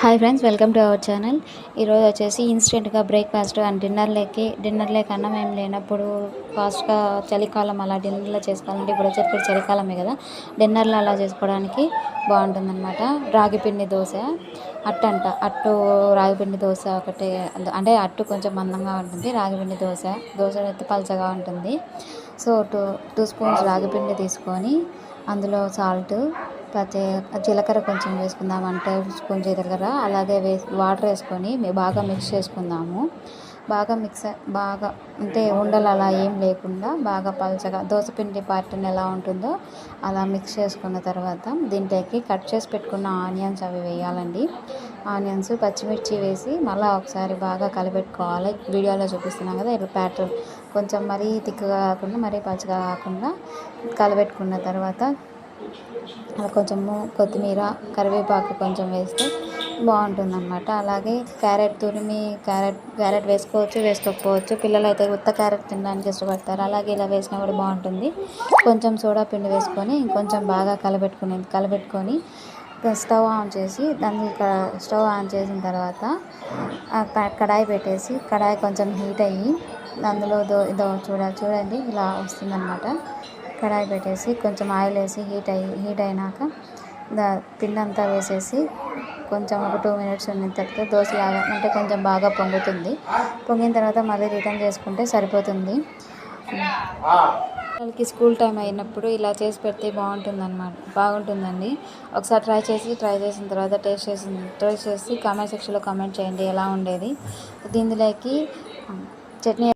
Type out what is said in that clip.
Hi friends, welcome to our channel. ఈరోజు వచ్చేసి ఇన్స్టెంట్గా బ్రేక్ఫాస్ట్ అండ్ డిన్నర్ అన్నం ఏం లేనప్పుడు ఫాస్ట్గా చలికాలం అలా డిన్నర్లో చేసుకోవాలంటే ఇప్పుడు వచ్చేసరికి చలికాలమే కదా, డిన్నర్లో అలా చేసుకోవడానికి బాగుంటుందన్నమాట. రాగిపిండి దోశ అట్టు రాగిపిండి దోశ ఒకటి, అంటే అట్టు కొంచెం మందంగా ఉంటుంది, రాగిపిండి దోశ అయితే పలచగా ఉంటుంది. సో టూ స్పూన్స్ రాగిపిండి తీసుకొని అందులో సాల్ట్, జీలకర్ర కొంచెం వేసుకుందాం, 1 స్పూన్ జీలకర్ర, అలాగే వాటర్ వేసుకొని బాగా మిక్స్ చేసుకుందాము. బాగా అంటే ఉండలు అలా ఏం లేకుండా బాగా పలచగా దోసపిండి ప్యాటర్న్ ఎలా ఉంటుందో అలా మిక్స్ చేసుకున్న తర్వాత దీంట్లోకి కట్ చేసి పెట్టుకున్న ఆనియన్స్ అవి వేయాలండి. ఆనియన్స్, పచ్చిమిర్చి వేసి మళ్ళీ ఒకసారి బాగా కలిపెట్టుకోవాలి. వీడియోలో చూపిస్తున్నాం కదా, ఇలా ప్యాటర్న్ కొంచెం మరీ థిక్గా కాకుండా మరీ పలచగా కాకుండా కలిపెట్టుకున్న తర్వాత కొంచెము కొత్తిమీర, కరివేపాకు కొంచెం వేస్తే బాగుంటుందన్నమాట. అలాగే క్యారెట్ వేసుకోవచ్చు, వేసుకోకపోవచ్చు. పిల్లలు అయితే ఉత్త క్యారెట్ తినడానికి ఇష్టపడతారు, అలాగే ఇలా వేసినా కూడా బాగుంటుంది. కొంచెం సోడా పిండి వేసుకొని ఇంకొంచెం బాగా కలబెట్టుకొని స్టవ్ ఆన్ చేసిన తర్వాత కడాయి పెట్టేసి, కడాయి కొంచెం హీట్ అయ్యి అందులో చూడండి ఇలా వస్తుందన్నమాట. కడాయి పెట్టేసి కొంచెం ఆయిల్ వేసి హీట్ అయినాక పిండి అంతా వేసేసి కొంచెం ఒక 2 మినిట్స్ ఉన్న తర్వాత దోశలాగా అంటే కొంచెం బాగా పొంగిన తర్వాత మళ్ళీ రిటర్న్ చేసుకుంటే సరిపోతుంది. వాళ్ళకి స్కూల్ టైం అయినప్పుడు ఇలా చేసి పెడితే బాగుంటుందండి. ఒకసారి ట్రై చేసిన తర్వాత టేస్ట్ చేసి కామెంట్ సెక్షన్లో కామెంట్ చేయండి ఎలా ఉండేది. దీనిలోకి చట్నీ